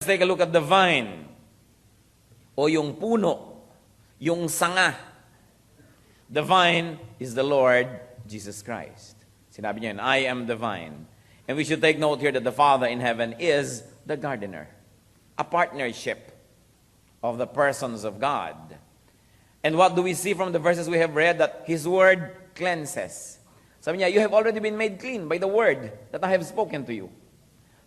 Let's take a look at the vine, o yung puno, yung sanga. The vine is the Lord Jesus Christ. Sinabi niya, I am the vine. And we should take note here that the Father in heaven is the gardener. A partnership of the persons of God. And what do we see from the verses we have read? That His word cleanses. Sabi niya, you have already been made clean by the word that I have spoken to you.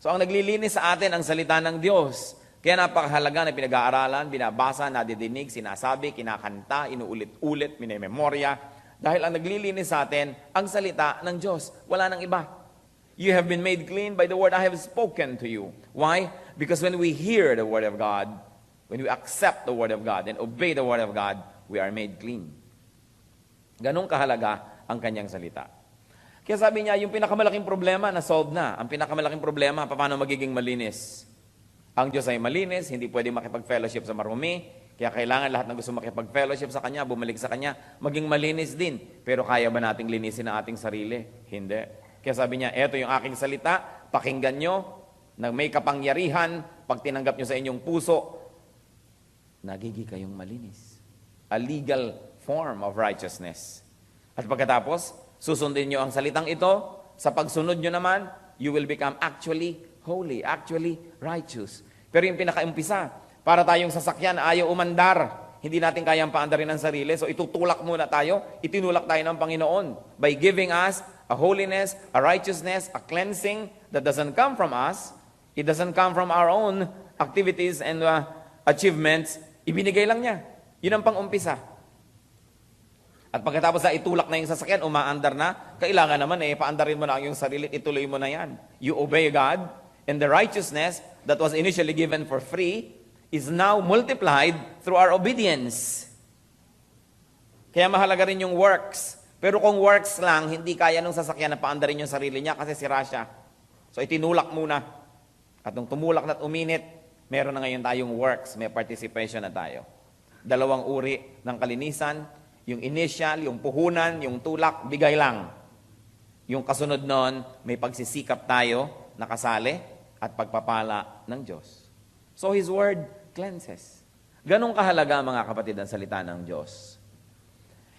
So ang naglilinis sa atin ang salita ng Diyos. Kaya napakahalaga na pinag-aaralan, binabasa, nadidinig, sinasabi, kinakanta, inuulit-ulit, minememorya. Dahil ang naglilinis sa atin ang salita ng Diyos. Wala nang iba. You have been made clean by the word I have spoken to you. Why? Because when we hear the word of God, when we accept the word of God and obey the word of God, we are made clean. Ganong kahalaga ang kanyang salita. Kaya sabi niya, yung pinakamalaking problema, na-solve na. Ang pinakamalaking problema, paano magiging malinis? Ang Diyos ay malinis, hindi pwedeng makipag-fellowship sa marumi, kaya kailangan lahat ng gusto makipag-fellowship sa Kanya, bumalik sa Kanya, maging malinis din. Pero kaya ba nating linisin ang ating sarili? Hindi. Kaya sabi niya, eto yung aking salita, pakinggan nyo, na may kapangyarihan, pag tinanggap nyo sa inyong puso, nagiging kayong malinis. A legal form of righteousness. At pagkatapos, susundin nyo ang salitang ito, sa pagsunod nyo naman, you will become actually holy, actually righteous. Pero yung pinakaumpisa, para tayong sasakyan, ayaw umandar. Hindi natin kayang paandarin ang sarili. So itutulak muna tayo, itinulak tayo ng Panginoon by giving us a holiness, a righteousness, a cleansing that doesn't come from us. It doesn't come from our own activities and achievements. Ibinigay lang niya. Yun ang pang-umpisa. At pagkatapos na itulak na yung sasakyan, umaandar na, kailangan naman paandarin mo na ang iyong sarili, ituloy mo na yan. You obey God, and the righteousness that was initially given for free is now multiplied through our obedience. Kaya mahalaga rin yung works. Pero kung works lang, hindi kaya nung sasakyan na paandarin yung sarili niya kasi sira siya. So itinulak muna. At nung tumulak na at uminit, meron na ngayon tayong works, may participation na tayo. Dalawang uri ng kalinisan, yung initial, yung puhunan, yung tulak, bigay lang. Yung kasunod nun, may pagsisikap tayo, nakasali, at pagpapala ng Diyos. So His word cleanses. Ganong kahalaga mga kapatid ang salita ng Diyos.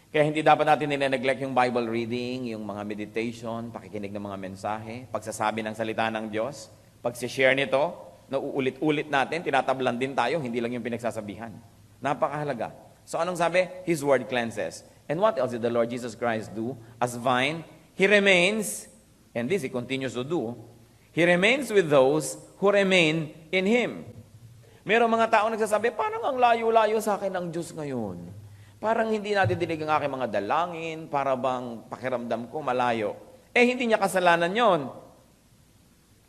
Kaya hindi dapat natin nire-neglect yung Bible reading, yung mga meditation, pakikinig ng mga mensahe, pagsasabi ng salita ng Diyos, pagsishare nito, nauulit-ulit natin, tinatablan din tayo, hindi lang yung pinagsasabihan. Napakahalaga. So anong sabi? His word cleanses. And what else did the Lord Jesus Christ do? As vine, He remains, and this He continues to do, He remains with those who remain in Him. Merong mga tao nagsasabi, parang ang layo-layo sa akin ng Diyos ngayon. Parang hindi nadidinig ang aking mga dalangin, para bang pakiramdam ko malayo. Hindi niya kasalanan yon.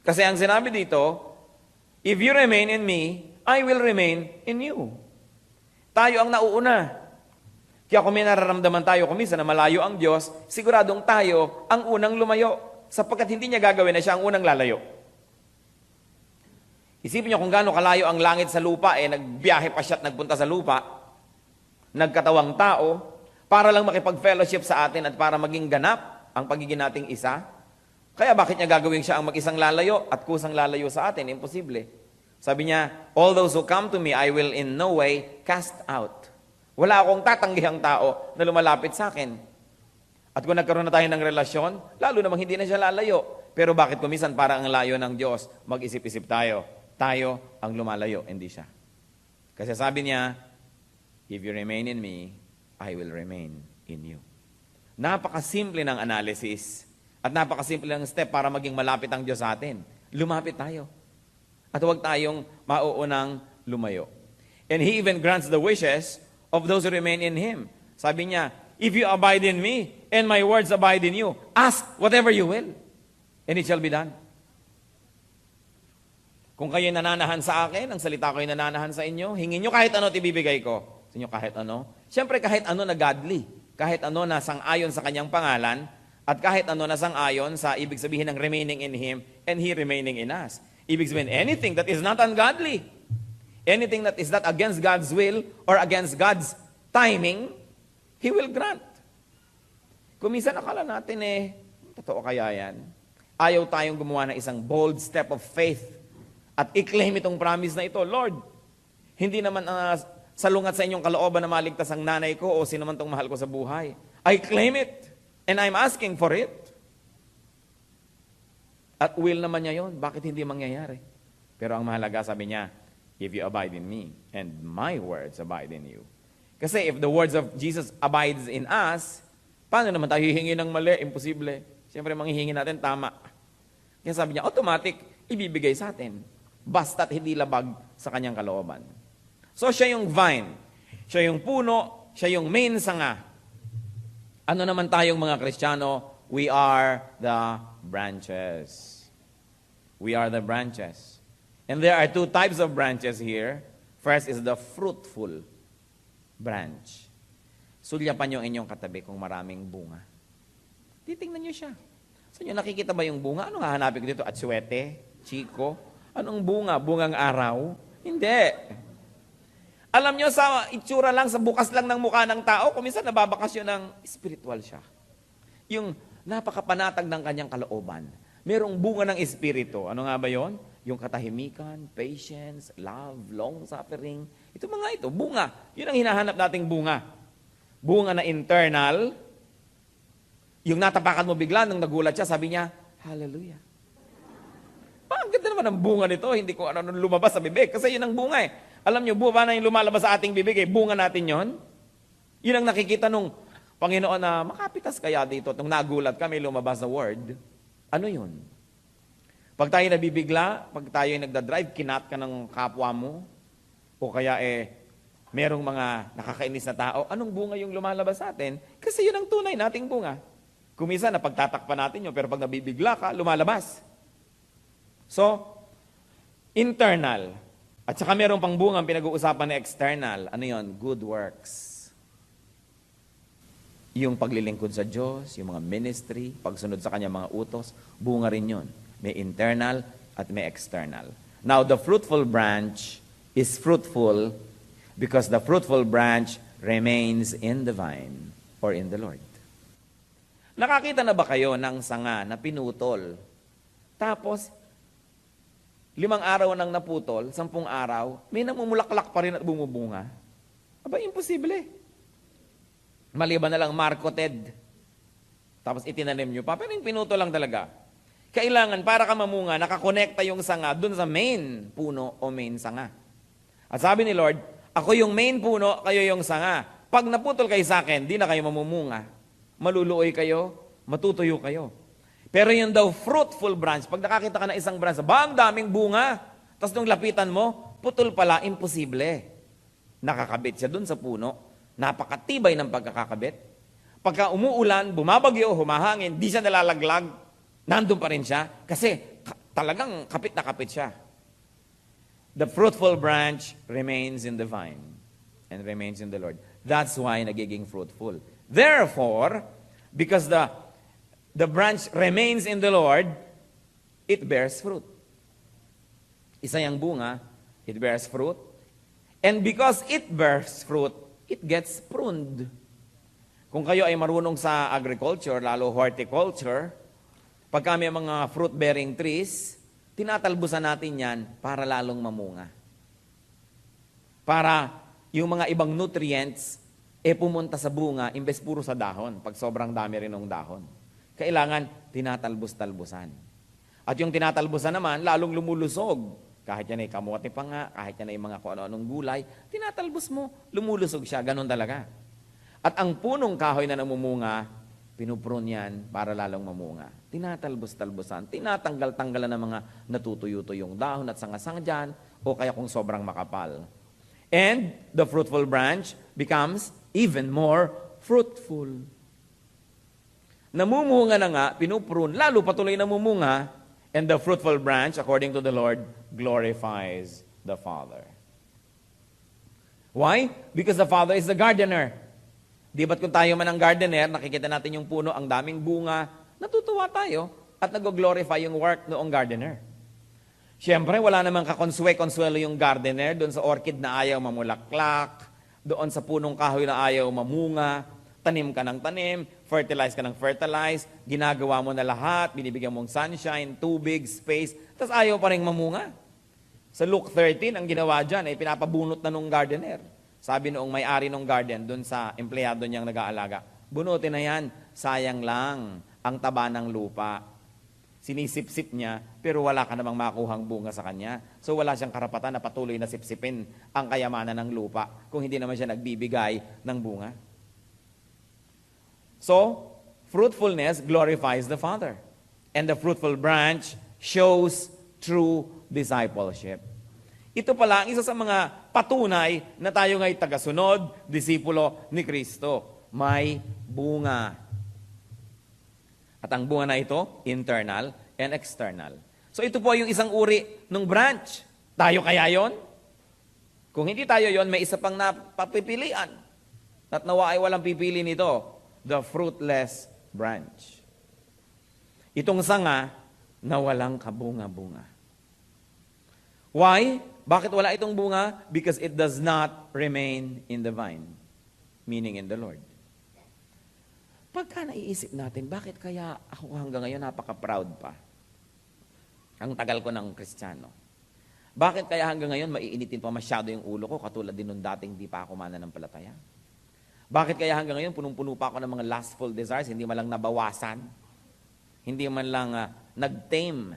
Kasi ang sinabi dito, if you remain in me, I will remain in you. Tayo ang nauuna. Kaya kung may nararamdaman tayo kuminsan na malayo ang Diyos, siguradong tayo ang unang lumayo. Sapagkat hindi niya gagawin na siya ang unang lalayo. Isipin niyo kung gaano kalayo ang langit sa lupa, nagbiyahe pa siya at nagpunta sa lupa, nagkatawang tao, para lang makipag-fellowship sa atin at para maging ganap ang pagiging nating isa. Kaya bakit niya gagawin siya ang mag-isang lalayo at kusang lalayo sa atin? Imposible. Sabi niya, all those who come to me, I will in no way cast out. Wala akong tatanggihang tao na lumalapit sa akin. At kung nagkaroon na tayo ng relasyon, lalo namang hindi na siya lalayo. Pero bakit kumisan para ang layo ng Diyos, mag-isip-isip tayo. Tayo ang lumalayo, hindi siya. Kasi sabi niya, if you remain in me, I will remain in you. Napakasimple ng analysis at napakasimple ng step para maging malapit ang Diyos sa atin. Lumapit tayo. At huwag tayong mauunang lumayo. And He even grants the wishes of those who remain in Him. Sabi niya, if you abide in me, and my words abide in you, ask whatever you will, and it shall be done. Kung kayo'y nananahan sa akin, ang salita ko'y nananahan sa inyo, hingin nyo kahit ano at ibibigay ko. Sa inyo kahit ano. Siyempre kahit ano na godly, kahit ano na sang-ayon sa kanyang pangalan, at kahit ano na sang-ayon sa ibig sabihin ng remaining in Him, and He remaining in us. Ibig sabihin, anything that is not ungodly, anything that is not against God's will or against God's timing, He will grant. Kung minsan akala natin totoo kaya yan? Ayaw tayong gumawa ng isang bold step of faith At i-claim itong promise na ito, Lord, hindi naman salungat sa inyong kalooban na maligtas ang nanay ko o sino man tong mahal ko sa buhay. I claim it. And I'm asking for it. At will naman niya yun. Bakit hindi mangyayari? Pero ang mahalaga, sabi niya, if you abide in me, and my words abide in you. Kasi if the words of Jesus abides in us, paano naman tayo hihingi ng mali? Imposible. Siyempre, manghihingi natin tama. Kaya sabi niya, automatic, ibibigay sa atin. Basta't hindi labag sa kanyang kalooban. So, siya yung vine. Siya yung puno. Siya yung main sanga. Ano naman tayong mga Kristiyano? We are the branches. We are the branches. And there are two types of branches here. First is the fruitful branch. Sulyapan yung inyong katabi kung maraming bunga. Titingnan nyo siya. So, nyo nakikita ba yung bunga? Ano nga hanapin ko dito? Atsuete? Chico? Anong bunga? Bungang araw? Hindi. Alam nyo, sa itsura lang, sa bukas lang ng mukha ng tao, kung minsan nababakasyon ng spiritual siya. Yung napakapanatag ng kanyang kalooban. Merong bunga ng espiritu. Ano nga ba yon? Yung katahimikan, patience, love, long-suffering. Ito mga ito, bunga. Yun ang hinahanap nating bunga. Bunga na internal. Yung natapakan mo bigla, nung nagulat siya, sabi niya, hallelujah. Ang ganda naman ang bunga nito, hindi ko ano lumabas sa bibig. Kasi yun ang bunga eh. Alam nyo, buwa na yung lumalabas sa ating bibig eh. Bunga natin yon. Yun ang nakikita nung Panginoon na makapitas kaya dito. Nung nagulat kami, lumabas na word. Ano yun? Pag tayo nabibigla, pag tayo nagdadrive, kinat ka ng kapwa mo, o kaya merong mga nakakainis na tao, anong bunga yung lumalabas sa atin? Kasi yun ang tunay nating bunga. Kumisa na pagtatakpan natin yun, pero pag nabibigla ka, lumalabas. So, internal. At saka meron pang bunga ang pinag-uusapan na external. Ano yon? Good works. Yung paglilingkod sa Diyos, yung mga ministry, pagsunod sa kanya mga utos, bunga rin yun. May internal at may external. Now, the fruitful branch is fruitful because the fruitful branch remains in the vine or in the Lord. Nakakita na ba kayo ng sanga na pinutol? Tapos, 5 araw nang naputol, 10 araw, may namumulaklak pa rin at bumubunga. Aba, imposible. Maliban na lang marketed. Tapos itinanim nyo pa. Pero yung pinutol lang talaga. Kailangan, para ka mamunga, nakakonekta yung sanga dun sa main puno o main sanga. At sabi ni Lord, ako yung main puno, kayo yung sanga. Pag naputol kayo sa akin, di na kayo mamumunga. Maluluoy kayo, matutuyo kayo. Pero yung daw fruitful branch, pag nakakita ka ng isang branch, ang daming bunga. Tapos nung lapitan mo, putol pala, imposible. Nakakabit siya dun sa puno. Napakatibay ng pagkakakabit. Pagka umuulan, bumabagyo, humahangin, di siya nalalaglag. Nandun pa rin siya. Kasi talagang kapit na kapit siya. The fruitful branch remains in the vine and remains in the Lord. That's why nagiging fruitful. Therefore, because the branch remains in the Lord, it bears fruit. Isa yung bunga, it bears fruit. And because it bears fruit, it gets pruned. Kung kayo ay marunong sa agriculture, lalo horticulture, pag kami mga fruit-bearing trees, tinatalbusan natin yan para lalong mamunga. Para yung mga ibang nutrients, pumunta sa bunga, imbes puro sa dahon, pag sobrang dami rin ng dahon. Kailangan tinatalbus-talbusan. At yung tinatalbusan naman, lalong lumulusog. Kahit yan ay kamote pa nga, kahit yan ay mga kung ano-anong gulay, tinatalbus mo, lumulusog siya, ganun talaga. At ang punong kahoy na namumunga, pinuprune yan para lalong mamunga. Tinatalbus-talbusan, tinatanggal-tanggalan ng mga natutuyo-tuyong dahon at sanga-sanga dyan, o kaya kung sobrang makapal. And the fruitful branch becomes even more fruitful. Namumunga na nga, pinuprune, lalo patuloy namumunga, and the fruitful branch, according to the Lord, glorifies the Father. Why? Because the Father is the gardener. Di ba't kung tayo man ang gardener, nakikita natin yung puno, ang daming bunga, natutuwa tayo at nag-glorify yung work noong gardener. Siyempre, wala namang kakonswe-konsuelo yung gardener doon sa orchid na ayaw mamulaklak, doon sa punong kahoy na ayaw mamunga, tanim ka ng tanim, fertilize ka ng fertilize, ginagawa mo na lahat, binibigyan mong sunshine, tubig, space, tapos ayaw pa rin mamunga. Sa Luke 13, ang ginawa dyan ay pinapabunot na nung gardener. Sabi noong may-ari ng garden, dun sa empleyado niyang nag-aalaga, bunutin na yan, sayang lang ang taba ng lupa. Sinisip-sip niya, pero wala ka namang makuhang bunga sa kanya. So wala siyang karapatan na patuloy na sipsipin ang kayamanan ng lupa kung hindi naman siya nagbibigay ng bunga. So, fruitfulness glorifies the Father. And the fruitful branch shows true discipleship. Ito pala ang isa sa mga patunay na tayo ngay tagasunod, disipulo ni Kristo. May bunga. At ang bunga na ito, internal and external. So ito po yung isang uri ng branch. Tayo kaya yon? Kung hindi tayo yon, may isa pang napapipilian. At nawa ay walang pipili nito, the fruitless branch. Itong sanga na walang kabunga-bunga. Why? Bakit wala itong bunga? Because it does not remain in the vine, meaning in the Lord. Pagka naiisip natin, bakit kaya ako hanggang ngayon napaka-proud pa? Ang tagal ko ng Kristiyano. Bakit kaya hanggang ngayon maiinitin pa masyado yung ulo ko katulad din nung dating di pa ako mananampalataya? Bakit kaya hanggang ngayon punong-puno pa ako ng mga lustful desires, hindi man lang nabawasan? Hindi man lang nag-tame?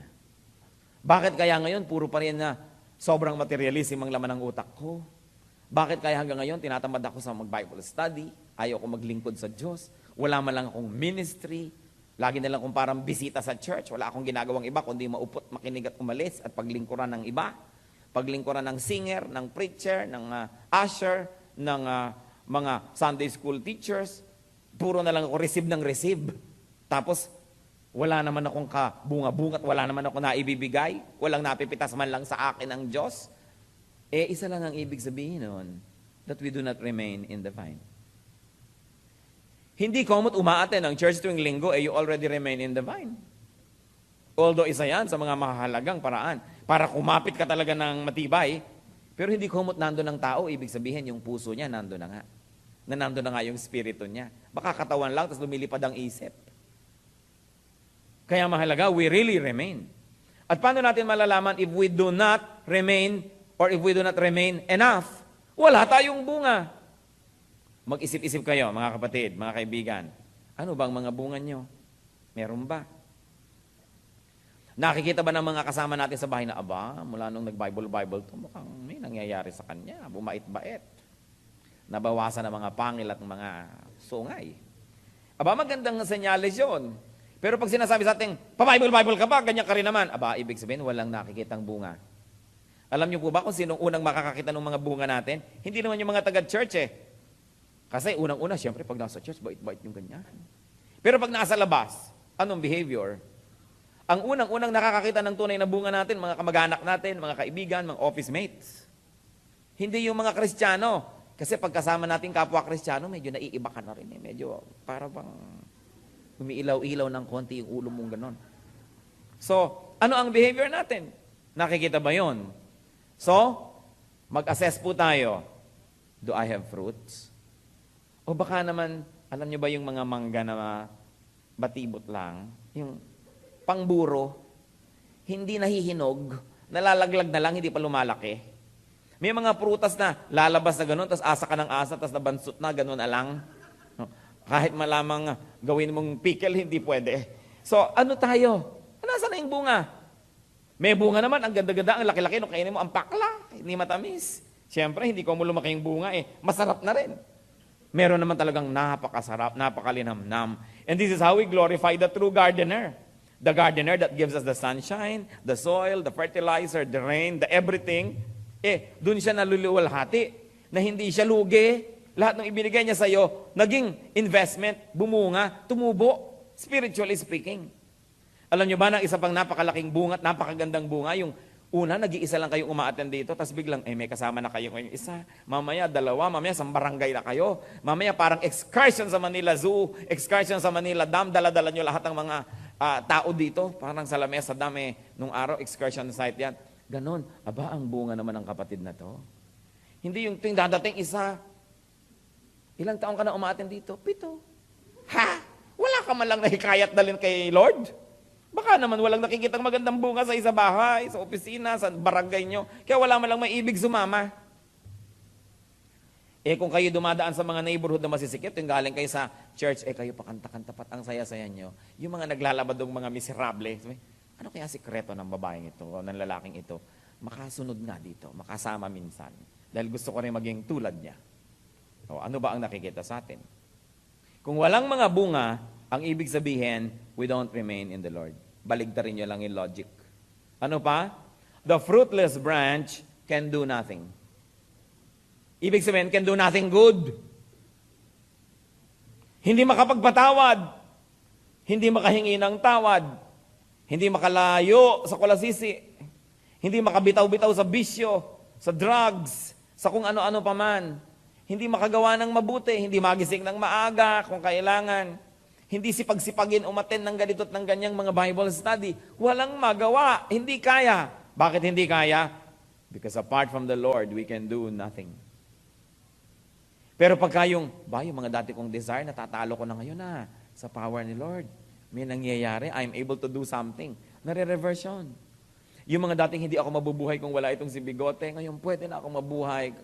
Bakit kaya ngayon puro pa rin na sobrang materialism ang laman ng utak ko? Bakit kaya hanggang ngayon tinatamad ako sa mag-Bible study? Ayaw ko maglingkod sa Diyos? Wala man lang akong ministry. Lagi na lang akong parang bisita sa church. Wala akong ginagawang iba kundi maupot, makinig at umalis at paglingkuran ng iba. Paglingkuran ng singer, ng preacher, ng usher, ng mga Sunday school teachers. Puro na lang ako receive ng receive. Tapos, wala naman akong kabunga-bunga at wala naman ako naibibigay. Walang napipitas man lang sa akin ang Diyos. Isa lang ang ibig sabihin nun, that we do not remain in the vine. Hindi komot umaaten ang church tuwing linggo, you already remain in the vine. Although isa yan sa mga mahalagang paraan para kumapit ka talaga ng matibay, pero hindi komot nando ng tao, ibig sabihin yung puso niya nando na nga. Nando na nga yung spirito niya. Baka katawan lang, tapos lumilipad ang isip. Kaya mahalaga, we really remain. At paano natin malalaman if we do not remain or if we do not remain enough? Wala tayong bunga. Mag-isip-isip kayo, mga kapatid, mga kaibigan. Ano bang mga bunga nyo? Meron ba? Nakikita ba ng mga kasama natin sa bahay na, aba, mula nung nag-Bible to, mukhang may nangyayari sa kanya, bumait-bait. Nabawasan ng mga pangil at mga sungay. Aba, magandang senyales yun. Pero pag sinasabi sa ating, pa-Bible ka ba? Ganyan ka rin naman. Aba, ibig sabihin, walang nakikitang bunga. Alam niyo po ba kung sinong unang makakakita ng mga bunga natin? Hindi naman yung mga taga-church Kasi unang-una, siyempre, pag nasa church, bait-bait yung ganyan. Pero pag nasa labas, anong behavior? Ang unang-unang nakakakita ng tunay na bunga natin, mga kamag-anak natin, mga kaibigan, mga office mates. Hindi yung mga Kristiyano. Kasi pagkasama natin kapwa Kristiyano, medyo naiiba ka na rin. Medyo para bang umiilaw-ilaw ng konti yung ulo mong ganon. So, ano ang behavior natin? Nakikita ba yon? So, mag-assess po tayo. Do I have fruits? O baka naman, alam nyo ba yung mga mangga na batibot lang? Yung pangburo, hindi nahihinog, nalalaglag na lang, hindi pa lumalaki. May mga prutas na lalabas na gano'n, tapos asa ka ng asa, tapos nabansot na, gano'n na lang. Kahit malamang gawin mong pickle, hindi pwede. So, ano tayo? Nasaan na yung bunga? May bunga naman, ang ganda-ganda, ang laki-laki, nung kainin mo, ang pakla, hindi matamis. Siyempre, hindi ko mo lumaki yung bunga masarap na rin. Meron naman talagang napakasarap, napakalinamnam. And this is how we glorify the true gardener. The gardener that gives us the sunshine, the soil, the fertilizer, the rain, the everything. Dun siya naluluwalhati na hindi siya lugi. Lahat ng ibinigay niya sa'yo, naging investment, bumunga, tumubo, spiritually speaking. Alam niyo ba na isa pang napakalaking bunga at napakagandang bunga, yung una, nag-iisa lang kayong umaattend dito, tapos biglang, may kasama na kayo ngayong isa. Mamaya, dalawa, mamaya, isang barangay na kayo. Mamaya, parang excursion sa Manila Zoo, excursion sa Manila Dam, dala-dala nyo lahat ng mga tao dito. Parang sa lamesa dam, nung araw, excursion site yan. Ganon. Aba, ang bunga naman ng kapatid na to. Hindi yung dadating isa. Ilang taong ka na umaattend dito? 7. Ha? Wala ka man lang nahikayat dalhin kay Lord? Baka naman walang nakikitang magandang bunga sa isa bahay, sa opisina, sa barangay nyo. Kaya wala man lang may ibig sumama. Kung kayo dumadaan sa mga neighborhood na masisikip, yung galing kayo sa church, kayo pakanta-kanta pat ang saya-saya nyo. Yung mga naglalabadong mga miserable, ano kaya sikreto ng babaeng ito o ng lalaking ito? Makasunod nga dito, makasama minsan. Dahil gusto ko rin maging tulad niya. O, ano ba ang nakikita sa atin? Kung walang mga bunga, ang ibig sabihin, we don't remain in the Lord. Baligtarin nyo lang yung logic. Ano pa? The fruitless branch can do nothing. Ibig sabihin, can do nothing good. Hindi makapagpatawad. Hindi makahingi ng tawad. Hindi makalayo sa kulasisi. Hindi makabitaw-bitaw sa bisyo, sa drugs, sa kung ano-ano pa man. Hindi makagawa ng mabuti. Hindi magising ng maaga kung kailangan. Hindi sipag-sipagin umaten ng ganito at ng ganyang mga Bible study. Walang magawa. Hindi kaya. Bakit hindi kaya? Because apart from the Lord, we can do nothing. Pero pagka yung mga dati kong desire, natatalo ko na ngayon sa power ni Lord. May nangyayari, I'm able to do something. Nare-reverse yun. Yung mga dating hindi ako mabubuhay kung wala itong si Bigote, ngayon pwede na ako mabuhay.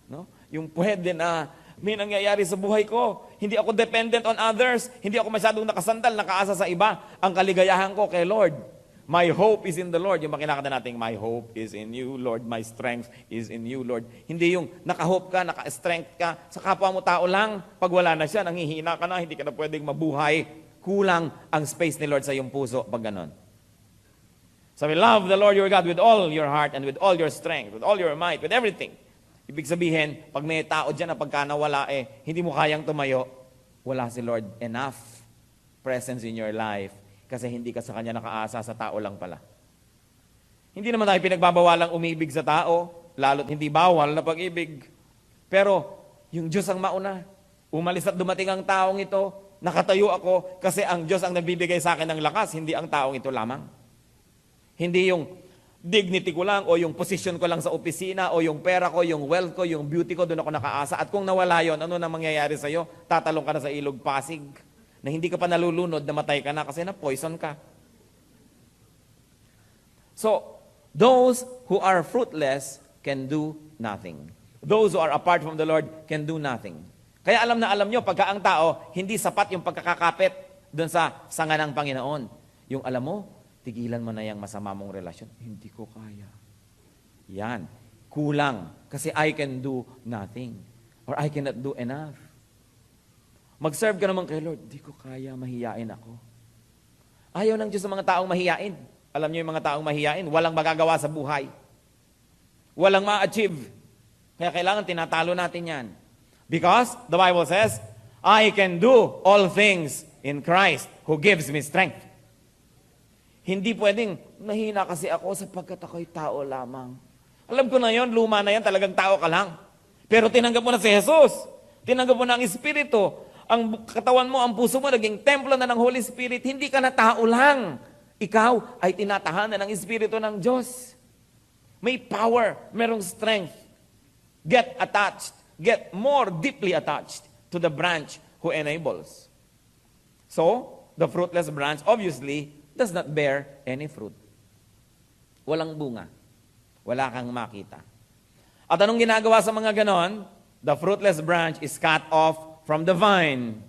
No? Yung pwede na, may nangyayari sa buhay ko. Hindi ako dependent on others. Hindi ako masyadong nakasandal, nakaasa sa iba. Ang kaligayahan ko kay Lord. My hope is in the Lord. Yung makinakata natin, my hope is in you, Lord. My strength is in you, Lord. Hindi yung naka-hope ka, naka-strength ka, sa kapwa mo tao lang. Pag wala na siya, nanghihina ka na, hindi ka na pwedeng mabuhay. Kulang ang space ni Lord sa iyong puso pag ganon. Sabi, love the Lord your God with all your heart and with all your strength, with all your might, with everything. Ibig sabihin, pag may tao dyan na pagka nawala, hindi mo kayang tumayo, wala si Lord enough presence in your life. Kasi hindi ka sa Kanya nakaasa, sa tao lang pala. Hindi naman tayo pinagbabawalang umibig sa tao, lalo't hindi bawal na pag-ibig. Pero, yung Diyos ang mauna. Umalis at dumating ang taong ito, nakatayo ako, kasi ang Diyos ang nagbibigay sa akin ng lakas, hindi ang taong ito lamang. Hindi yung dignity ko lang, o yung position ko lang sa opisina, o yung pera ko, yung wealth ko, yung beauty ko, doon ako nakaasa. At kung nawala yon, ano na mangyayari sa'yo? Tatalong ka na sa ilog Pasig. Na hindi ka pa nalulunod, namatay ka na kasi na-poison ka. So, those who are fruitless can do nothing. Those who are apart from the Lord can do nothing. Kaya alam na alam nyo, pagka ang tao, hindi sapat yung pagkakakapit doon sa sanga ng Panginoon. Yung alam mo, tigilan mo na yung masama mong relasyon. Hindi ko kaya. Yan. Kulang. Kasi I can do nothing. Or I cannot do enough. Mag-serve ka naman kay Lord, di ko kaya, mahiyain ako. Ayaw ng Diyos sa mga taong mahiyain. Alam niyo yung mga taong mahiyain, walang magagawa sa buhay. Walang ma-achieve. Kaya kailangan tinatalo natin yan. Because the Bible says, I can do all things in Christ who gives me strength. Hindi pwedeng, nahina kasi ako sapagkat ako'y tao lamang. Alam ko na yon, luma na yan, talagang tao ka lang. Pero tinanggap mo na si Jesus. Tinanggap mo na ang Espiritu. Ang katawan mo, ang puso mo, naging templo na ng Holy Spirit, hindi ka na tao lang. Ikaw ay tinatahanan ng Espiritu ng Diyos. May power, merong strength. Get attached, get more deeply attached to the branch who enables. So, the fruitless branch obviously does not bear any fruit. Walang bunga. Wala kang makita. At anong ginagawa sa mga ganon? The fruitless branch is cut off from the vine.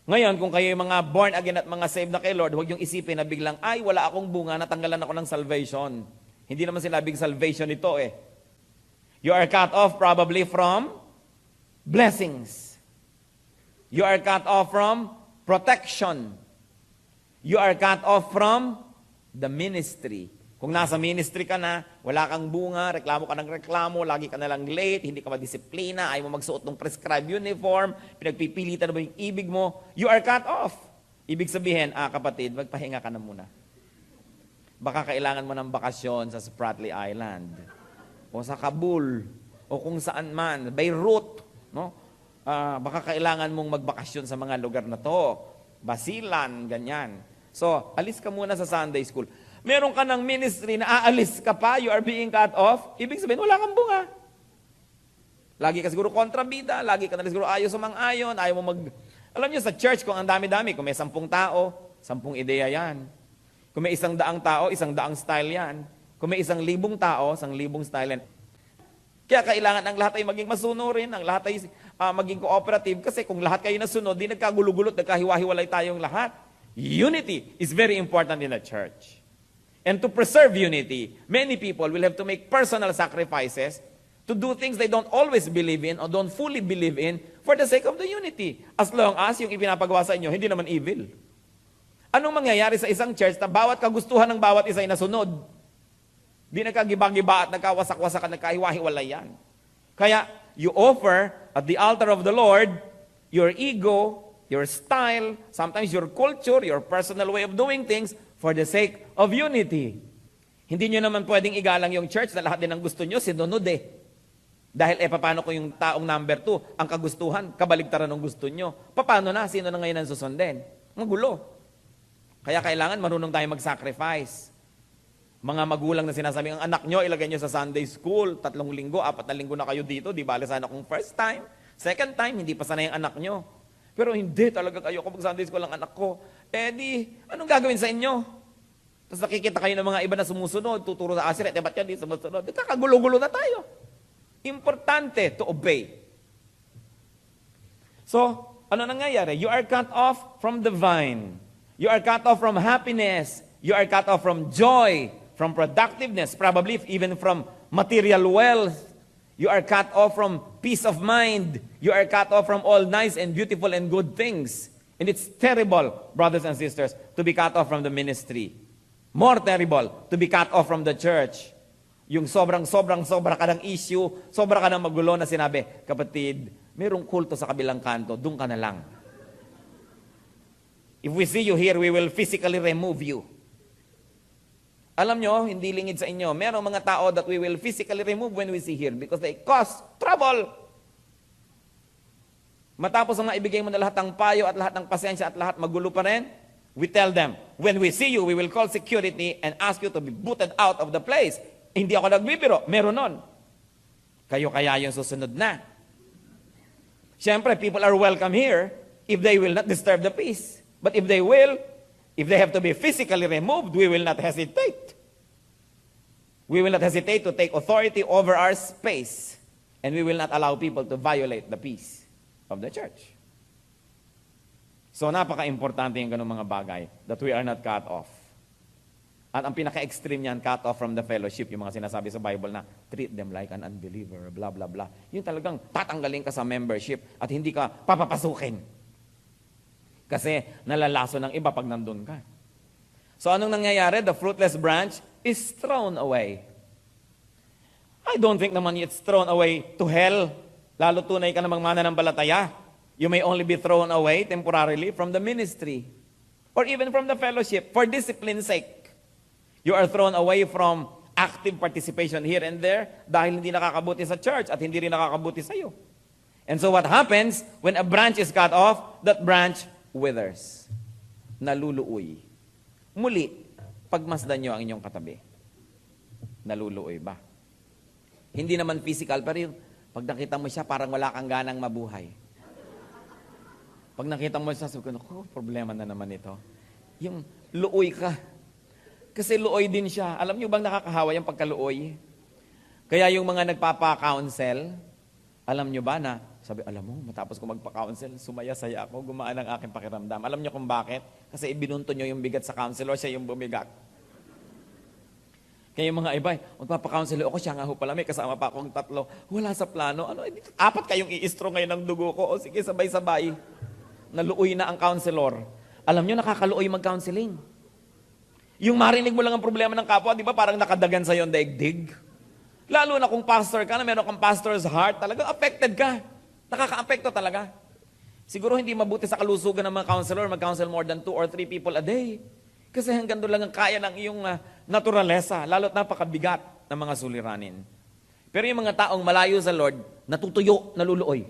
Ngayon, kung kayo yung mga born again at mga saved na kay Lord, huwag yung isipin na biglang, ay, wala akong bunga, natanggalan ako ng salvation. Hindi naman sinabing salvation ito You are cut off probably from blessings. You are cut off from protection. You are cut off from the ministry. Kung nasa ministry ka na, wala kang bunga, reklamo ka ng reklamo, lagi ka na lang late, hindi ka madisiplina, ayaw mo magsuot ng prescribed uniform, pinagpipilitan na ba yung ibig mo, you are cut off. Ibig sabihin, kapatid, magpahinga ka na muna. Baka kailangan mo ng bakasyon sa Spratly Island, o sa Kabul, o kung saan man, Beirut, no? Baka kailangan mong magbakasyon sa mga lugar na to, Basilan, ganyan. So, alis ka muna sa Sunday school. Meron ka ng ministry na aalis ka pa, you are being cut off, ibig sabihin, wala kang bunga. Lagi ka siguro kontrabida, lagi ka na siguro ayaw sumang-ayon, ayaw mo Alam niyo sa church, kung ang dami-dami, kung may 10 tao, 10 ideya yan. Kung may 100 tao, 100 style yan. Kung may 1,000 tao, 1,000 style yan. Kaya kailangan ang lahat ay maging masunurin, ang lahat ay maging cooperative. Kasi kung lahat kayo nasunod, di nagkagulugulot, nagkahiwa-hiwalay tayong lahat. Unity is very important in the church. And to preserve unity, many people will have to make personal sacrifices to do things they don't always believe in or don't fully believe in for the sake of the unity. As long as yung ipinapagawa sa inyo, hindi naman evil. Anong mangyayari sa isang church na bawat kagustuhan ng bawat isa ay nasunod? Di nagkagiba-giba at nagkawasak-wasak at nagkahiwa-hiwalay yan. Kaya, you offer at the altar of the Lord your ego, your style, sometimes your culture, your personal way of doing things for the sake of unity. Hindi nyo naman pwedeng igalang yung church na lahat din ang gusto nyo, sinunod eh. Dahil paano kung yung taong number 2, ang kagustuhan, kabaligtaran ng gusto nyo? Paano na? Sino na ngayon ang susundin? Magulo. Kaya kailangan marunong tayo mag-sacrifice. Mga magulang na sinasabi, ang anak nyo, ilagay nyo sa Sunday school, 3 linggo, 4 na linggo na kayo dito, di bale sana kung first time. Second time, hindi pa sana yung anak nyo. Pero hindi talaga kayo kung mag-Sunday school ang anak ko. Anong gagawin sa inyo? Tapos nakikita kayo ng mga iba na sumusunod, tuturo sa asiret, ba't yan di sumusunod? Kakagulo-gulo na tayo. Importante to obey. So, ano nangyayari? You are cut off from the vine. You are cut off from happiness. You are cut off from joy, from productiveness, probably even from material wealth. You are cut off from peace of mind. You are cut off from all nice and beautiful and good things. And it's terrible, brothers and sisters, to be cut off from the ministry. More terrible, to be cut off from the church. Yung sobra ka ng issue, sobra ka ng magulo na sinabi, kapatid, mayroong kulto sa kabilang kanto, doon ka na lang. If we see you here, we will physically remove you. Alam nyo, hindi lingid sa inyo, mayroong mga tao that we will physically remove when we see here because they cause trouble. Matapos ang ibigay mo na lahat ng payo at lahat ng pasensya at lahat magulo pa rin, we tell them, when we see you, we will call security and ask you to be booted out of the place. Hindi ako nagbibiro. Meron nun. Kayo kaya yung susunod na. Siyempre, people are welcome here if they will not disturb the peace. But if they will, if they have to be physically removed, we will not hesitate. We will not hesitate to take authority over our space. And we will not allow people to violate the peace of the church. So, napaka-importante yung ganung mga bagay that we are not cut off. At ang pinaka-extreme niyan, cut off from the fellowship, yung mga sinasabi sa Bible na, treat them like an unbeliever, blah, blah, blah. Yung talagang tatanggalin ka sa membership at hindi ka papapasukin. Kasi nalalaso ng iba pag nandun ka. So anong nangyayari? The fruitless branch is thrown away. I don't think naman it's thrown away to hell. Lalo tunay ka namang mananampalataya. You may only be thrown away temporarily from the ministry or even from the fellowship for discipline's sake. You are thrown away from active participation here and there dahil hindi nakakabuti sa church at hindi rin nakakabuti sa iyo. And so what happens when a branch is cut off, that branch withers. Naluluoy. Muli, pagmasdan nyo ang inyong katabi. Naluluoy ba? Hindi naman physical, pero yung pag nakita mo siya, parang wala kang ganang mabuhay. Pag nakita mo siya, sabi ko, problema na naman ito. Yung luoy ka. Kasi luoy din siya. Alam niyo bang nakakahawa yung pagkaluoy? Kaya yung mga nagpapa-counsel, alam niyo ba na, sabi, alam mo, matapos ko magpa-counsel, sumaya-saya ako, gumaan ang aking pakiramdam. Alam niyo kung bakit? Kasi ibinunto niyo yung bigat sa counselor, siya yung bumigat. Kaya yung mga iba, magpapa-counsel ako, siya nga ho pala, may kasama pa akong 3. Wala sa plano. 4 kayong i-istro ngayon ng dugo ko. O sige, sabay-sabay. Naluoy na ang counselor. Alam niyo, nakakaluoy mag-counseling. Yung marinig mo lang ang problema ng kapwa, di ba parang nakadagan sa yung daigdig? Lalo na kung pastor ka, na meron kang pastor's heart, talagang affected ka. Nakaka-apekto talaga. Siguro hindi mabuti sa kalusugan ng mga counselor, mag-counsel more than 2 or 3 people a day. Kasi hanggang doon lang ang kaya ng iyong naturalesa, lalo't napakabigat ng mga suliranin. Pero yung mga taong malayo sa Lord, natutuyo, naluluoy.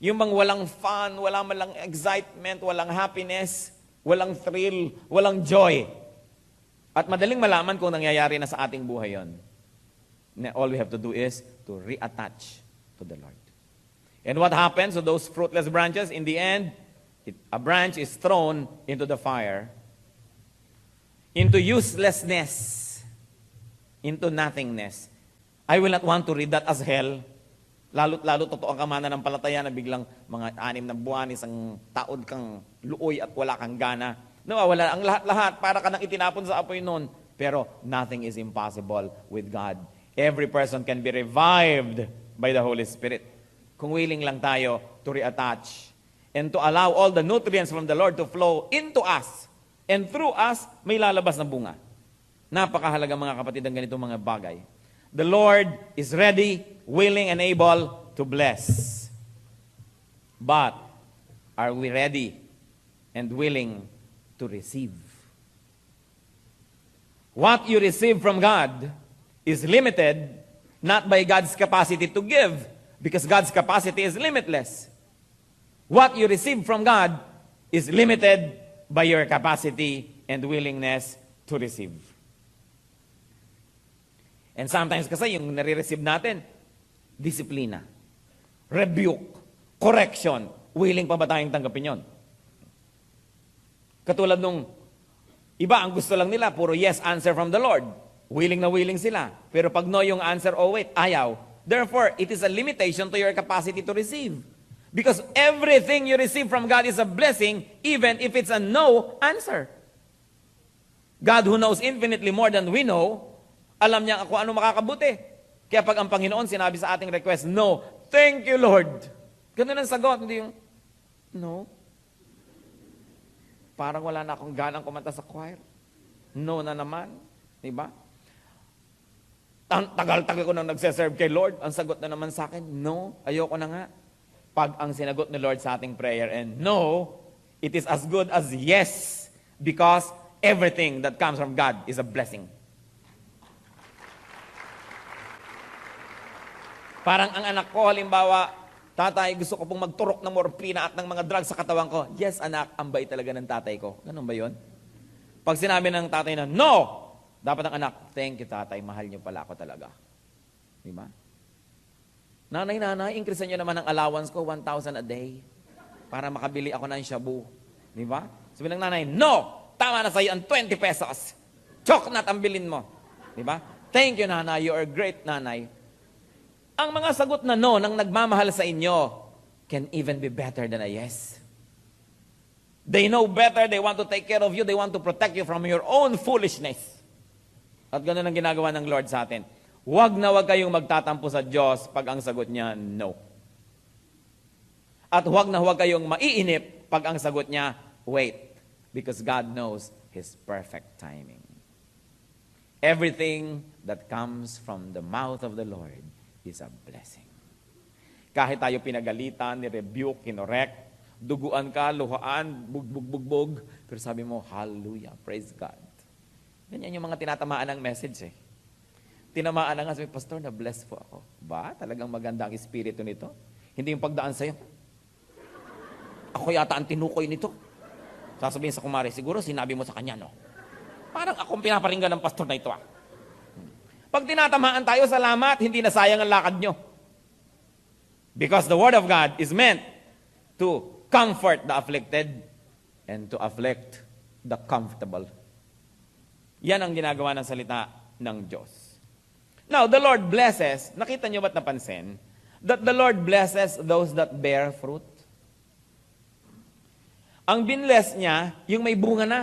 Yung bang walang fun, walang excitement, walang happiness, walang thrill, walang joy. At madaling malaman kung nangyayari na sa ating buhay yon. All we have to do is to reattach to the Lord. And what happens to those fruitless branches? In the end, A branch is thrown into the fire, into uselessness, into nothingness. I will not want to read that as hell. Lalo totoo ang kamana ng palataya na biglang mga 6 na buwan, isang taod kang luoy at wala kang gana. Nawawala ang lahat-lahat, para ka nang itinapon sa apoy noon. Pero nothing is impossible with God. Every person can be revived by the Holy Spirit. Kung willing lang tayo to reattach and to allow all the nutrients from the Lord to flow into us and through us, may lalabas na bunga. Napakahalaga mga kapatid ang ganitong mga bagay. The Lord is ready, willing, and able to bless. But, are we ready and willing to receive? What you receive from God is limited not by God's capacity to give, because God's capacity is limitless. What you receive from God is limited by your capacity and willingness to receive. And sometimes kasi yung nare-receive natin, disiplina, rebuke, correction. Willing pa ba tayong tanggapin yon? Katulad nung iba, ang gusto lang nila, puro yes answer from the Lord. Willing na willing sila. Pero pag no yung answer, oh wait, ayaw. Therefore, it is a limitation to your capacity to receive. Because everything you receive from God is a blessing, even if it's a no answer. God who knows infinitely more than we know, alam niya kung ano makakabuti. Kaya pag ang Panginoon sinabi sa ating request, no, thank you Lord. Ganun ang sagot, hindi yung, no. Parang wala na akong ganang kumanta sa choir. No na naman. Diba? Tagal-tagal ko nang nagseserve kay Lord. Ang sagot na naman sa akin, no, ayoko na nga. Pag ang sinagot ni Lord sa ating prayer, and no, it is as good as yes, because everything that comes from God is a blessing. Parang ang anak ko, halimbawa, tatay, gusto ko pong magturok ng morphina at ng mga drugs sa katawan ko. Yes, anak, ang bait talaga ng tatay ko. Ganun ba yun? Pag sinabi ng tatay na, no! Dapat ang anak, thank you tatay, mahal niyo pala ako talaga. Di ba? Nanay, increase niyo naman ang allowance ko, 1,000 a day. Para makabili ako ng shabu. Di ba? Sabi ng nanay, no! Tama na sa'yo ang 20 pesos. Choknat ang bilin mo. Di ba? Thank you nanay, you are great nanay. Ang mga sagot na no ng nagmamahal sa inyo can even be better than a yes. They know better, they want to take care of you, they want to protect you from your own foolishness. At ganun ang ginagawa ng Lord sa atin. Huwag na huwag kayong magtatampo sa Diyos pag ang sagot niya, no. At huwag na huwag kayong maiinip pag ang sagot niya, wait. Because God knows His perfect timing. Everything that comes from the mouth of the Lord is a blessing. Kahit tayo pinagalitan, ni-rebuke, kinorek, duguan ka, luhaan, bugbog, pero sabi mo, hallelujah, praise God. Ganyan yung mga tinatamaan ng message eh. Tinamaan na nga, sabi, Pastor, na-bless po ako. Ba? Talagang maganda ang espiritu nito? Hindi yung pagdaan sa'yo. Ako yata ang tinukoy nito. Sasabihin sa kumari, siguro sinabi mo sa kanya, no? Parang akong pinaparinggan ng pastor na ito ah. Pag tinatamaan tayo, salamat, hindi na sayang ang lakad nyo. Because the Word of God is meant to comfort the afflicted and to afflict the comfortable. Yan ang ginagawa ng salita ng Diyos. Now, the Lord blesses, nakita nyo ba't napansin, that the Lord blesses those that bear fruit? Ang binless niya, yung may bunga na.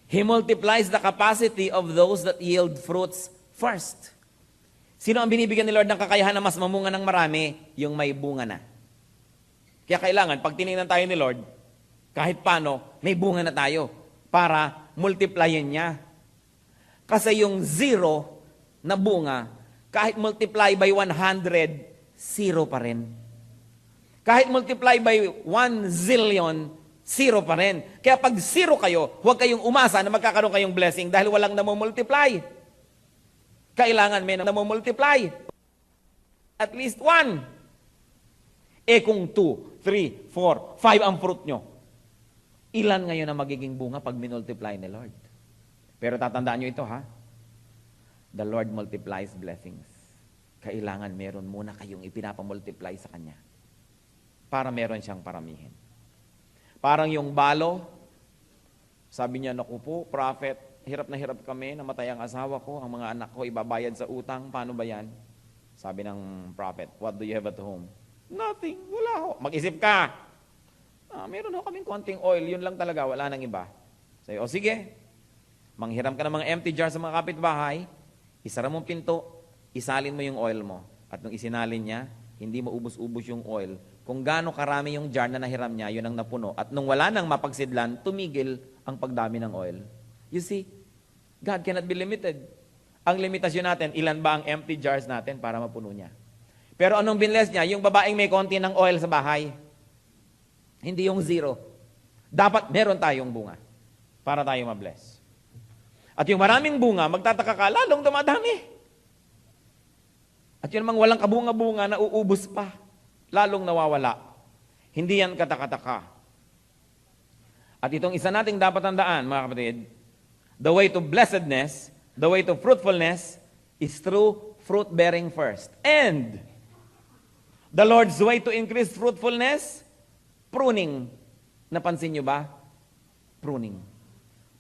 He multiplies the capacity of those that yield fruits first. Sino ang binibigyan ni Lord ng kakayahan na mas mamunga ng marami? Yung may bunga na. Kaya kailangan, pag tinignan tayo ni Lord, kahit paano, may bunga na tayo para multiplyin niya. Kasi yung 0 na bunga, kahit multiply by 100, 0 pa rin. Kahit multiply by 1 zillion, 0 pa rin. Kaya pag 0 kayo, huwag kayong umasa na magkakaroon kayong blessing dahil walang namumultiply. Kailangan may namumultiply. At least 1. Eh kung 2, 3, 4, 5 ang fruit nyo, ilan ngayon ang magiging bunga pag minultiply ni Lord? Pero tatandaan nyo ito ha. The Lord multiplies blessings. Kailangan meron muna kayong ipinapamultiply sa Kanya. para meron siyang paramihin. Parang yung balo, sabi niya, naku po, prophet, hirap na hirap kami, namatay ang asawa ko, ang mga anak ko ibabayad sa utang, paano ba yan? Sabi ng prophet, what do you have at home? Nothing, wala ho. Mag-isip ka. Meron ho kaming konting oil, yun lang talaga, wala nang iba. Sabi, o sige, manghiram ka ng mga empty jar sa mga kapitbahay, isara mong pinto, isalin mo yung oil mo. At nung isinalin niya, hindi mo ubos-ubos yung oil. Kung gaano karami yung jar na nahiram niya, yun ang napuno. At nung wala nang mapagsidlan, tumigil ang pagdami ng oil. You see, God cannot be limited. Ang limitasyon natin, ilan ba ang empty jars natin para mapuno niya? Pero anong binless niya? Yung babaeng may konti ng oil sa bahay. Hindi yung zero. Dapat meron tayong bunga para tayo mabless. At yung maraming bunga, magtataka ka, lalong dumadami. At yun namang walang kabunga-bunga, nauubos pa. Lalong nawawala. Hindi yan katakataka. At itong isa nating dapat tandaan, mga kapatid, the way to blessedness, the way to fruitfulness, is through fruit-bearing first. And the Lord's way to increase fruitfulness, pruning. Napansin nyo ba? Pruning.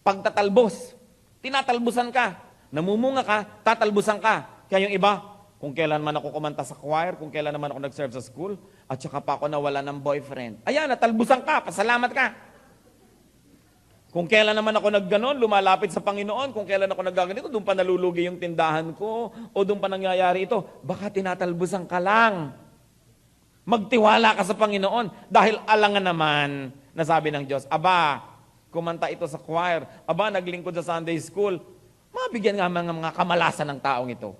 Pagtatalbos. Tinatalbusan ka. Namumunga ka, tatalbusan ka. Kaya yung iba, kung kailan man ako kumanta sa choir, kung kailan naman ako nag-serve sa school, at saka pa ako nawala ng boyfriend. Ayan, natalbusan ka, pasalamat ka. Kung kailan naman ako nagganon, lumalapit sa Panginoon, kung kailan ako naggaganito, doon pa nalulugi yung tindahan ko, o doon pa nangyayari ito, baka tinatalbusan ka lang. Magtiwala ka sa Panginoon, dahil alangan naman, na sabi ng Diyos, aba, kumanta ito sa choir, aba, naglingkod sa Sunday school, mabigyan nga mga kamalasan ng taong ito.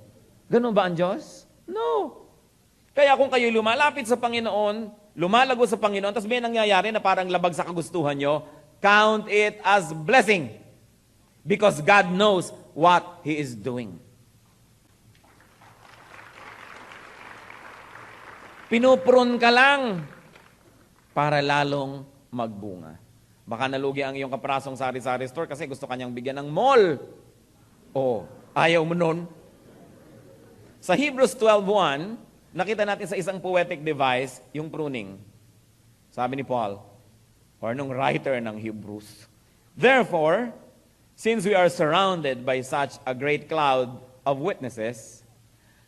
Ganun ba ang Diyos? No. Kaya kung kayo lumalapit sa Panginoon, lumalago sa Panginoon, tapos may nangyayari na parang labag sa kagustuhan nyo, count it as blessing. Because God knows what He is doing. Pinupron ka lang para lalong magbunga. Baka nalugi ang iyong kaprasong sari-sari store kasi gusto kanyang bigyan ng mall. Oh, ayaw mo nun? Sa Hebrews 12:1, nakita natin sa isang poetic device yung pruning. Sabi ni Paul, or nung writer ng Hebrews, therefore, since we are surrounded by such a great cloud of witnesses,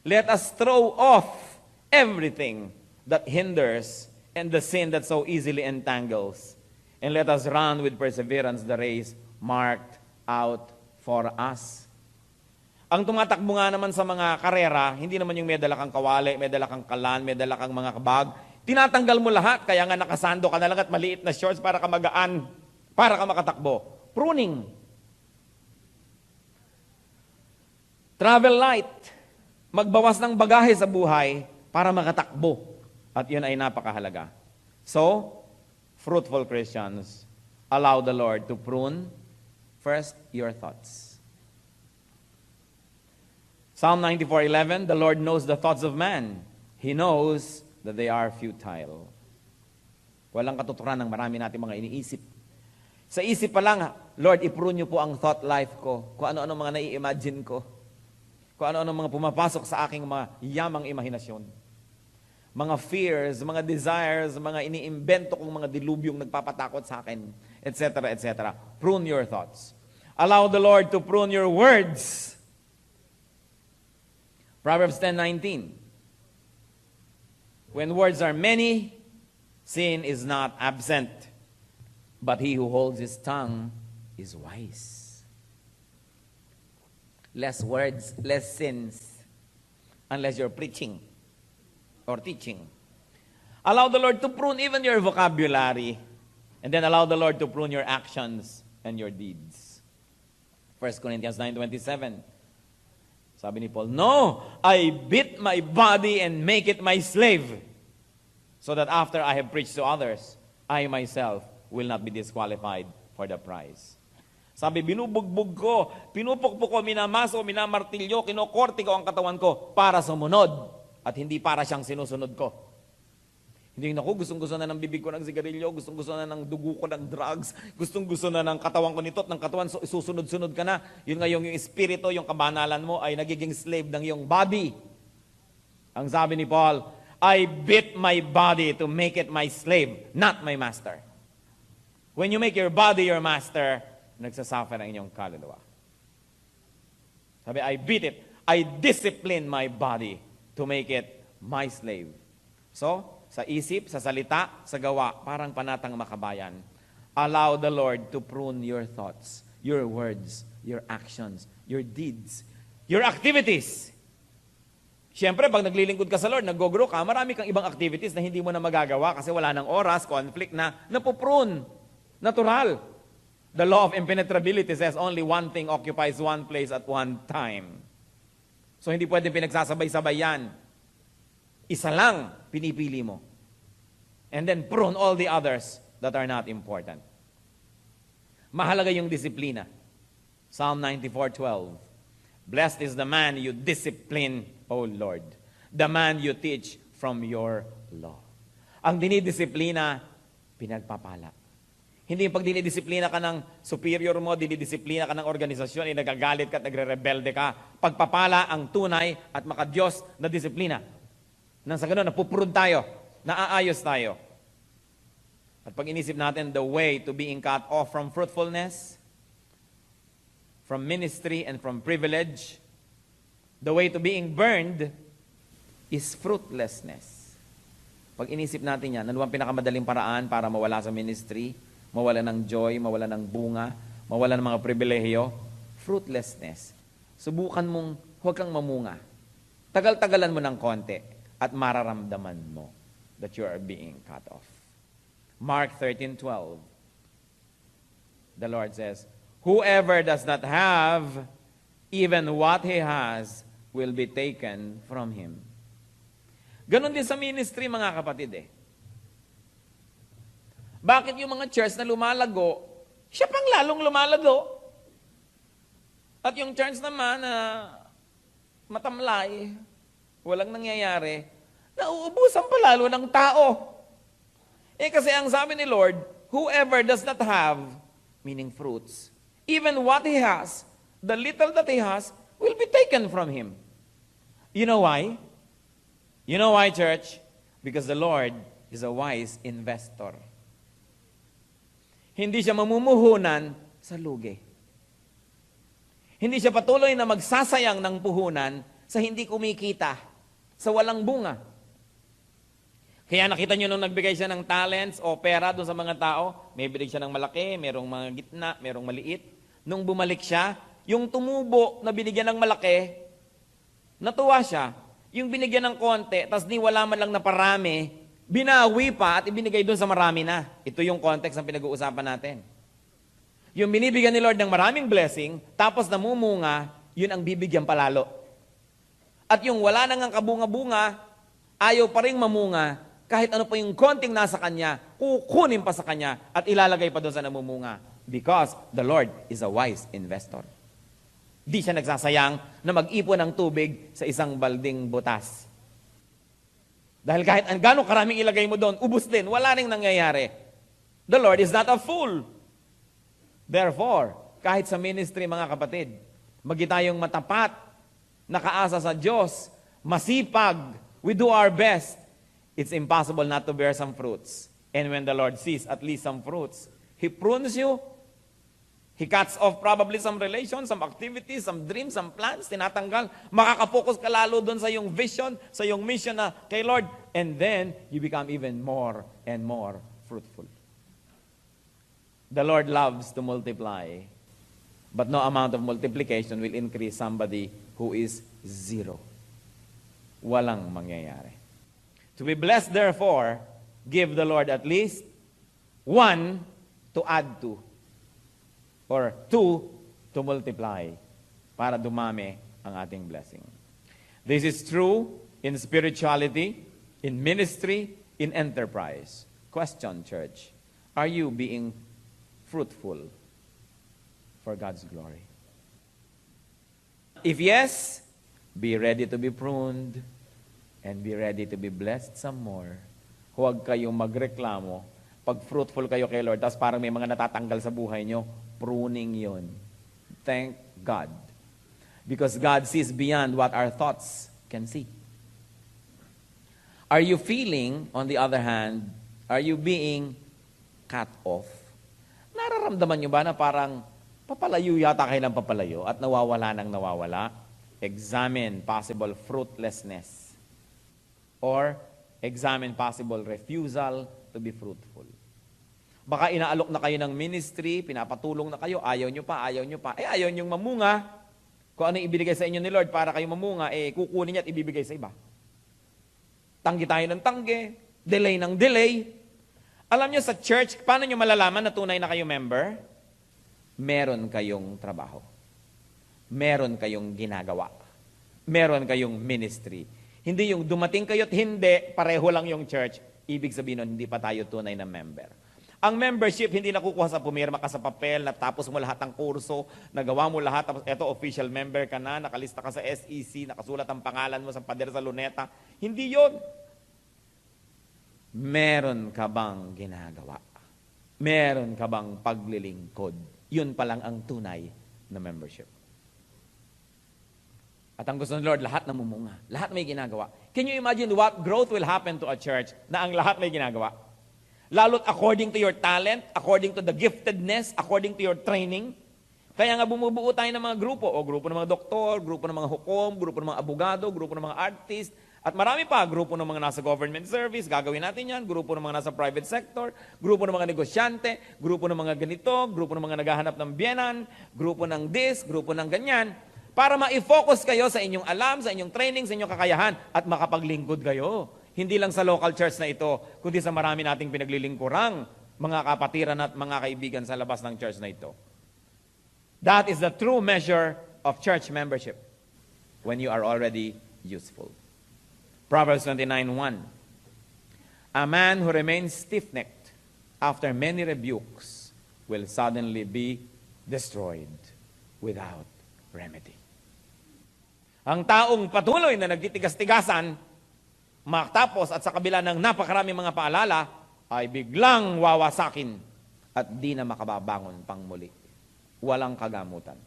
let us throw off everything that hinders and the sin that so easily entangles, and let us run with perseverance the race marked out for us. Ang tumatakbo nga naman sa mga karera, hindi naman yung may dala kang kawali, may dala kang kalan, may dala kang mga kabag. Tinatanggal mo lahat, kaya nga nakasando ka na lang at maliit na shorts para ka magaan, para ka makatakbo. Pruning. Travel light. Magbawas ng bagahe sa buhay para makatakbo. At yun ay napakahalaga. So, fruitful Christians, allow the Lord to prune first your thoughts. Psalm 94:11, the Lord knows the thoughts of man. He knows that they are futile. Walang katuturan ng marami natin mga iniisip. Sa isip pa lang, Lord, i-prune niyo po ang thought life ko. Kung ano-ano mga nai-imagine ko. Kung ano-ano mga pumapasok sa aking mga yamang imahinasyon. Mga fears, mga desires, mga iniimbento kong mga dilubyong nagpapatakot sa akin, etc., etc. Prune your thoughts. Allow the Lord to prune your words. Proverbs 10:19. When words are many, sin is not absent. But he who holds his tongue is wise. Less words, less sins. Unless you're preaching or teaching. Allow the Lord to prune even your vocabulary. And then allow the Lord to prune your actions and your deeds. 1 Corinthians 9:27. Sabi ni Paul, no, I beat my body and make it my slave, so that after I have preached to others, I myself will not be disqualified for the prize. Sabi, binubugbog ko, pinupukpok ko, minamaso, minamartilyo, kinokorte ko ang katawan ko para sumunod at hindi para siyang sinusunod ko. Hindi naku, gustong-gusto na ng bibig ko ng sigarilyo, gustong-gusto na ng dugo ko ng drugs, gustong-gusto na ng katawan ko nito at ng katawan, susunod-sunod ka na. Yun nga yung espiritu, yung kabanalan mo ay nagiging slave ng iyong body. Ang sabi ni Paul, I beat my body to make it my slave, not my master. When you make your body your master, nagsasuffer ang inyong kaluluwa. Sabi, I beat it. I discipline my body to make it my slave. So, sa isip, sa salita, sa gawa, parang panatang makabayan. Allow the Lord to prune your thoughts, your words, your actions, your deeds, your activities. Siyempre, pag naglilingkod ka sa Lord, nag-go-grow ka, marami kang ibang activities na hindi mo na magagawa kasi wala ng oras, conflict na, napuprune. Natural. The law of impenetrability says only one thing occupies one place at one time. So, hindi pwedeng pinagsasabay-sabay yan. Isa lang pinipili mo. And then prune all the others that are not important. Mahalaga yung disiplina. Psalm 94:12. Blessed is the man you discipline, O Lord. The man you teach from your law. Ang dinidisiplina, pinagpapala. Hindi yung pag dinidisiplina ka ng superior mo, dinidisiplina ka ng organisasyon, nagagalit ka at nagre-rebelde ka. Pagpapala ang tunay at makadiyos na disiplina. Nang sa ganun, napuprud tayo, naaayos tayo. At pag inisip natin the way to being cut off from fruitfulness, from ministry and from privilege, the way to being burned is fruitlessness. Pag inisip natin yan, ano ang pinakamadaling paraan para mawala sa ministry, mawala ng joy, mawala ng bunga, mawala ng mga pribilehiyo? Fruitlessness. Subukan mong huwag kang mamunga. Tagal-tagalan mo ng konti at mararamdaman mo that you are being cut off. Mark 13:12. The Lord says, whoever does not have even what he has will be taken from him. Ganon din sa ministry, mga kapatid Bakit yung mga church na lumalago, siya pang lalong lumalago? At yung church naman na matamlay, walang nangyayari, nauubusan pa lalo ng tao. Kasi ang sabi ni Lord, whoever does not have, meaning fruits, even what he has, the little that he has, will be taken from him. You know why? You know why, church? Because the Lord is a wise investor. Hindi siya mamumuhunan sa lugi. Hindi siya patuloy na magsasayang ng puhunan sa hindi kumikita, sa walang bunga. Kaya nakita nyo nung nagbigay siya ng talents o pera doon sa mga tao, may binig siya ng malaki, merong mga gitna, merong maliit. Nung bumalik siya, yung tumubo na binigyan ng malaki, natuwa siya. Yung binigyan ng konti, tas ni wala man lang na parami, binawi pa at ibinigay doon sa marami na. Ito yung context ng pinag-uusapan natin. Yung binibigyan ni Lord ng maraming blessing, tapos namumunga, yun ang bibigyan palalo. At yung wala nang kabunga-bunga, ayaw pa rin mamunga, kahit ano pa yung konting nasa kanya, kukunin pa sa kanya at ilalagay pa doon sa namumunga. Because the Lord is a wise investor. Di siya nagsasayang na mag-ipon ng tubig sa isang balding butas. Dahil kahit gano'ng karaming ilagay mo doon, ubus din, wala ring nangyayari. The Lord is not a fool. Therefore, kahit sa ministry, mga kapatid, magi tayong matapat, nakaasa sa Diyos, masipag, we do our best, it's impossible not to bear some fruits. And when the Lord sees at least some fruits, He prunes you. He cuts off probably some relations, some activities, some dreams, some plans, tinatanggal. Makakapokus ka lalo doon sa iyong vision, sa iyong mission na kay Lord. And then, you become even more and more fruitful. The Lord loves to multiply, but no amount of multiplication will increase somebody who is zero. Walang mangyayari. To be blessed, therefore, give the Lord at least one to add to, or two to multiply, para dumami ang ating blessing. This is true in spirituality, in ministry, in enterprise. Question, church, are you being fruitful for God's glory? If yes, be ready to be pruned and be ready to be blessed some more. Huwag kayong magreklamo pag fruitful kayo kay Lord, tapos parang may mga natatanggal sa buhay nyo, pruning yun. Thank God. Because God sees beyond what our thoughts can see. Are you feeling, on the other hand, are you being cut off? Nararamdaman nyo ba na parang papalayo yata kayo ng papalayo at nawawala ng nawawala? Examine possible fruitlessness or examine possible refusal to be fruitful. Baka inaalok na kayo ng ministry, pinapatulong na kayo, ayaw nyo pa. Ayaw nyong mamunga. Kung ano ibibigay sa inyo ni Lord para kayo mamunga, kukunin niya at ibibigay sa iba. Tanggi tayo ng tanggi, delay ng delay. Alam nyo sa church, paano nyo malalaman na tunay na kayo member? Meron kayong trabaho. Meron kayong ginagawa. Meron kayong ministry. Hindi yung dumating kayo at hindi, pareho lang yung church. Ibig sabihin nun, hindi pa tayo tunay na member. Ang membership, hindi nakukuha sa pumirma ka sa papel, natapos mo lahat ng kurso, nagawa mo lahat, tapos eto, official member ka na, nakalista ka sa SEC, nakasulat ang pangalan mo sa pader sa luneta. Hindi yon. Meron ka bang ginagawa? Meron ka bang paglilingkod? Yun pa lang ang tunay na membership. At ang gusto ng Lord, lahat namumunga. Lahat may ginagawa. Can you imagine what growth will happen to a church na ang lahat may ginagawa? Lalo't according to your talent, according to the giftedness, according to your training. Kaya nga bumubuo tayo ng mga grupo. O grupo ng mga doktor, grupo ng mga hukom, grupo ng mga abogado, grupo ng mga artist, at marami pa, grupo ng mga nasa government service, gagawin natin yan, grupo ng mga nasa private sector, grupo ng mga negosyante, grupo ng mga ganito, grupo ng mga naghahanap ng biyenan, grupo ng this, grupo ng ganyan, para ma-focus kayo sa inyong alam, sa inyong training, sa inyong kakayahan, at makapaglingkod kayo. Hindi lang sa local church na ito, kundi sa marami nating pinaglilingkurang mga kapatiran at mga kaibigan sa labas ng church na ito. That is the true measure of church membership when you are already useful. Proverbs 29:1. A man who remains stiff-necked after many rebukes will suddenly be destroyed without remedy. Ang taong patuloy na nagtitigas-tigasan, matapos at sa kabila ng napakaraming mga paalala, ay biglang wawasakin at di na makababangon pang muli. Walang kagamutan.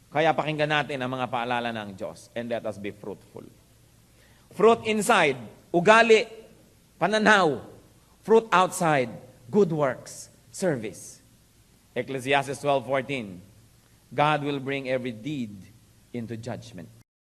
Kaya pakinggan natin ang mga paalala ng Diyos and let us be fruitful. Fruit inside, ugali, pananaw. Fruit outside, good works, service. Ecclesiastes 12:14. God will bring every deed into judgment.